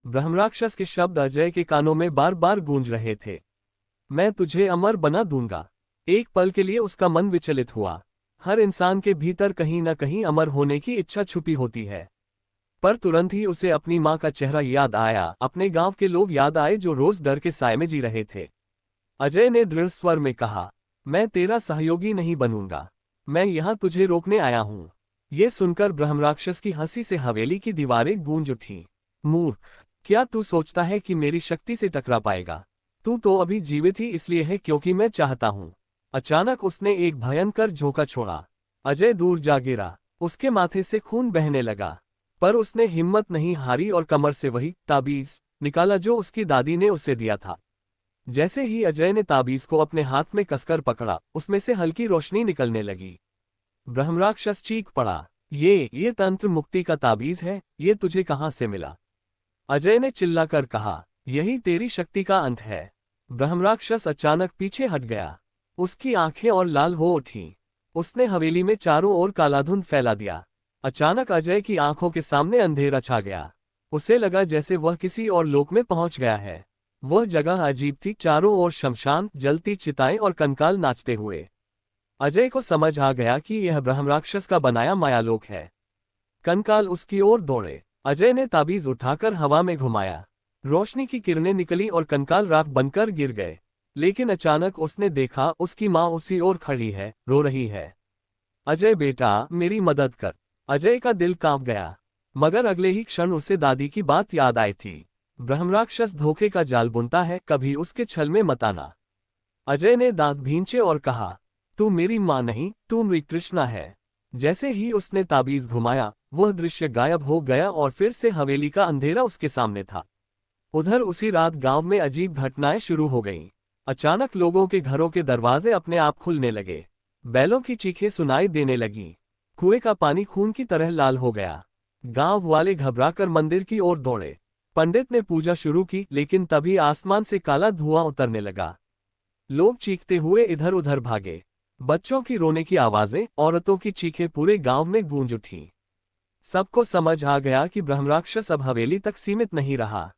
ब्रह्मराक्षस के शब्द अजय के कानों में बार बार गूंज रहे थे। मैं तुझे अमर बना दूंगा। एक पल के लिए उसका मन विचलित हुआ। हर इंसान के भीतर कहीं न कहीं अमर होने की इच्छा छुपी होती है। पर तुरंत ही उसे अपनी माँ का चेहरा याद आया, अपने गांव के लोग याद आए जो रोज डर के साए में जी रहे थे। अजय ने दृढ़ स्वर में कहा, मैं तेरा सहयोगी नहीं बनूंगा। मैं यहाँ तुझे रोकने आया हूँ। ये सुनकर ब्रह्मराक्षस की हंसी से हवेली की दीवारें गूंज उठीं। मूर्ख, क्या तू सोचता है कि मेरी शक्ति से टकरा पाएगा? तू तो अभी जीवित ही इसलिए है क्योंकि मैं चाहता हूँ। अचानक उसने एक भयंकर झोंका छोड़ा। अजय दूर जा गिरा। उसके माथे से खून बहने लगा। पर उसने हिम्मत नहीं हारी और कमर से वही ताबीज निकाला जो उसकी दादी ने उसे दिया था। जैसे ही अजय ने ताबीज को अपने हाथ में कसकर पकड़ा, उसमें से हल्की रोशनी निकलने लगी। ब्रह्मराक्षस चीख पड़ा, ये तंत्र मुक्ति का ताबीज है, ये तुझे कहाँ से मिला? अजय ने चिल्लाकर कहा, यही तेरी शक्ति का अंत है। ब्रह्मराक्षस अचानक पीछे हट गया। उसकी आंखें और लाल हो उठीं। उसने हवेली में चारों ओर कालाधुंध फैला दिया। अचानक अजय की आंखों के सामने अंधेरा छा गया। उसे लगा जैसे वह किसी और लोक में पहुंच गया है। वह जगह अजीब थी, चारों ओर शमशान, जलती चिताएं और कंकाल नाचते हुए। अजय को समझ आ गया कि यह ब्रह्मराक्षस का बनाया मायालोक है। कंकाल उसकी ओर दौड़े। अजय ने ताबीज उठाकर हवा में घुमाया। रोशनी की किरणें निकली और कंकाल राख बनकर गिर गए। लेकिन अचानक उसने देखा, उसकी माँ उसी ओर खड़ी है, रो रही है। अजय बेटा, मेरी मदद कर। अजय का दिल कांप गया। मगर अगले ही क्षण उसे दादी की बात याद आई थी। ब्रह्मराक्षस धोखे का जाल बुनता है, कभी उसके छल में मत आना। अजय ने दांत भींचे और कहा, तू मेरी माँ नहीं, तू मृगतृष्णा है। जैसे ही उसने ताबीज घुमाया, वह दृश्य गायब हो गया और फिर से हवेली का अंधेरा उसके सामने था। उधर उसी रात गांव में अजीब घटनाएं शुरू हो गईं। अचानक लोगों के घरों के दरवाजे अपने आप खुलने लगे। बैलों की चीखें सुनाई देने लगीं। कुएं का पानी खून की तरह लाल हो गया। गांव वाले घबराकर मंदिर की ओर दौड़े। पंडित ने पूजा शुरू की, लेकिन तभी आसमान से काला धुआं उतरने लगा। लोग चीखते हुए इधर उधर भागे। बच्चों की रोने की आवाजें, औरतों की चीखें पूरे गांव में गूंज उठीं। सबको समझ आ गया कि ब्रह्मराक्षस अब हवेली तक सीमित नहीं रहा।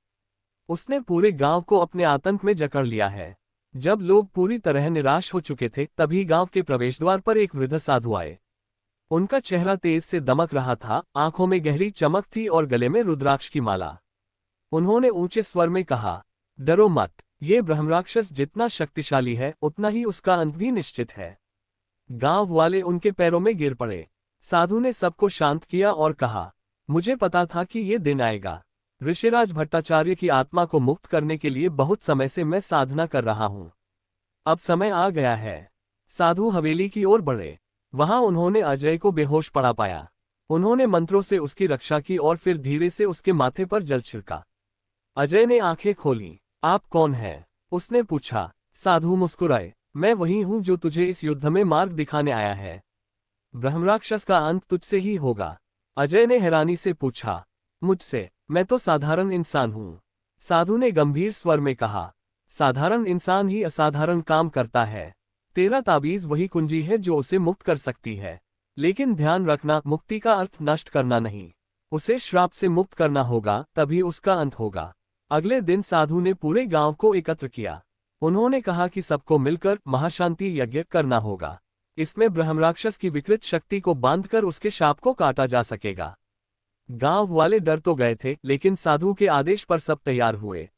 उसने पूरे गांव को अपने आतंक में जकड़ लिया है। जब लोग पूरी तरह निराश हो चुके थे, तभी गांव के प्रवेशद्वार पर एक वृद्ध साधु आए। उनका चेहरा तेज से दमक रहा था, आंखों में गहरी चमक थी और गले में रुद्राक्ष की माला। उन्होंने ऊंचे स्वर में कहा, डरो मत। ये ब्रह्मराक्षस जितना शक्तिशाली है, उतना ही उसका अंत भी निश्चित है। गांव वाले उनके पैरों में गिर पड़े। साधु ने सबको शांत किया और कहा, मुझे पता था कि ये दिन आएगा। ऋषिराज भट्टाचार्य की आत्मा को मुक्त करने के लिए बहुत समय से मैं साधना कर रहा हूँ। अब समय आ गया है। साधु हवेली की ओर बढ़े। वहां उन्होंने अजय को बेहोश पड़ा पाया। उन्होंने मंत्रों से उसकी रक्षा की और फिर धीरे से उसके माथे पर जल छिड़का। अजय ने आंखें खोली। आप कौन हैं? उसने पूछा। साधु मुस्कुराए, मैं वही हूं जो तुझे इस युद्ध में मार्ग दिखाने आया है। ब्रह्मराक्षस का अंत तुझसे ही होगा। अजय ने हैरानी से पूछा, मुझसे? मैं तो साधारण इंसान हूं। साधु ने गंभीर स्वर में कहा, साधारण इंसान ही असाधारण काम करता है। तेरा ताबीज वही कुंजी है जो उसे मुक्त कर सकती है। लेकिन ध्यान रखना, मुक्ति का अर्थ नष्ट करना नहीं। उसे श्राप से मुक्त करना होगा, तभी उसका अंत होगा। अगले दिन साधु ने पूरे गांव को एकत्र किया। उन्होंने कहा कि सबको मिलकर महाशांति यज्ञ करना होगा। इसमें ब्रह्मराक्षस की विकृत शक्ति को बांधकर उसके शाप को काटा जा सकेगा। गांव वाले डर तो गए थे, लेकिन साधु के आदेश पर सब तैयार हुए।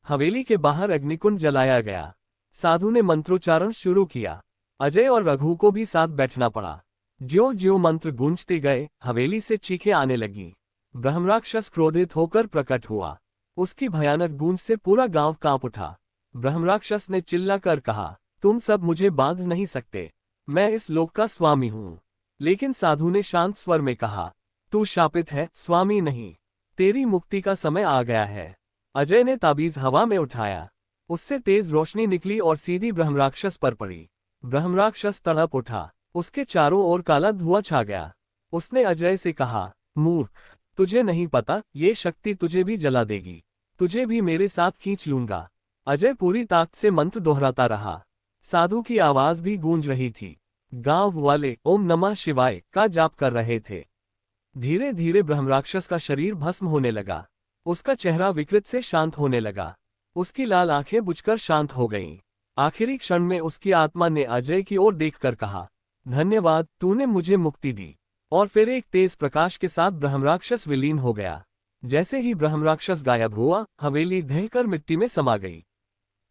हवेली के बाहर अग्निकुंड जलाया गया। साधु ने मंत्रोच्चारण शुरू किया। अजय और रघु को भी साथ बैठना पड़ा। ज्यों ज्यों मंत्र गूंजते गए, हवेली से चीखें आने लगीं। ब्रह्मराक्षस क्रोधित होकर प्रकट हुआ। उसकी भयानक गूंज से पूरा गांव कांप उठा। ब्रह्मराक्षस ने चिल्लाकर कहा, तुम सब मुझे बांध नहीं सकते। मैं इस लोक का स्वामी हूं। लेकिन साधु ने शांत स्वर में कहा, तू शापित है, स्वामी नहीं। तेरी मुक्ति का समय आ गया है। अजय ने ताबीज हवा में उठाया। उससे तेज रोशनी निकली और सीधी ब्रह्मराक्षस पर पड़ी। ब्रह्मराक्षस तड़प उठा। उसके चारों ओर काला धुआं छा गया। उसने अजय से कहा, मूर्ख, तुझे नहीं पता, ये शक्ति तुझे भी जला देगी। तुझे भी मेरे साथ खींच लूंगा। अजय पूरी ताकत से मंत्र दोहराता रहा। साधु की आवाज भी गूंज रही थी। गांव वाले ओम नमः शिवाय का जाप कर रहे थे। धीरे धीरे ब्रह्मराक्षस का शरीर भस्म होने लगा। उसका चेहरा विकृत से शांत होने लगा। उसकी लाल आंखें बुझकर शांत हो गईं। आखिरी क्षण में उसकी आत्मा ने अजय की ओर देखकर कहा, धन्यवाद, तूने मुझे मुक्ति दी। और फिर एक तेज प्रकाश के साथ ब्रह्मराक्षस विलीन हो गया। जैसे ही ब्रह्मराक्षस गायब हुआ, हवेली ढहकर मिट्टी में समा गई।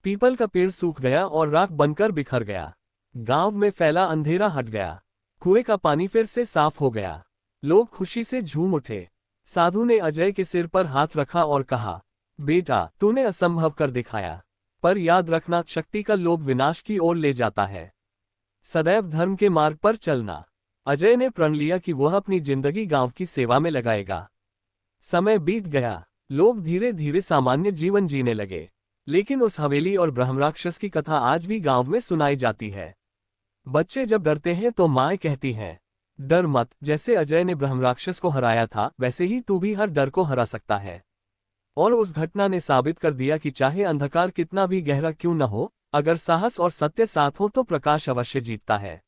पीपल का पेड़ सूख गया और राख बनकर बिखर गया। गांव में फैला अंधेरा हट गया। कुएं का पानी फिर से साफ हो गया। लोग खुशी से झूम उठे। साधु ने अजय के सिर पर हाथ रखा और कहा, बेटा, तूने असंभव कर दिखाया। पर याद रखना, शक्ति का लोभ विनाश की ओर ले जाता है। सदैव धर्म के मार्ग पर चलना। अजय ने प्रण लिया कि वह अपनी जिंदगी गांव की सेवा में लगाएगा। समय बीत गया। लोग धीरे धीरे सामान्य जीवन जीने लगे। लेकिन उस हवेली और ब्रह्मराक्षस की कथा आज भी गांव में सुनाई जाती है। बच्चे जब डरते हैं तो माएं कहती हैं, डर मत, जैसे अजय ने ब्रह्मराक्षस को हराया था वैसे ही तू भी हर डर को हरा सकता है। और उस घटना ने साबित कर दिया कि चाहे अंधकार कितना भी गहरा क्यों न हो, अगर साहस और सत्य साथ हो तो प्रकाश अवश्य जीतता है।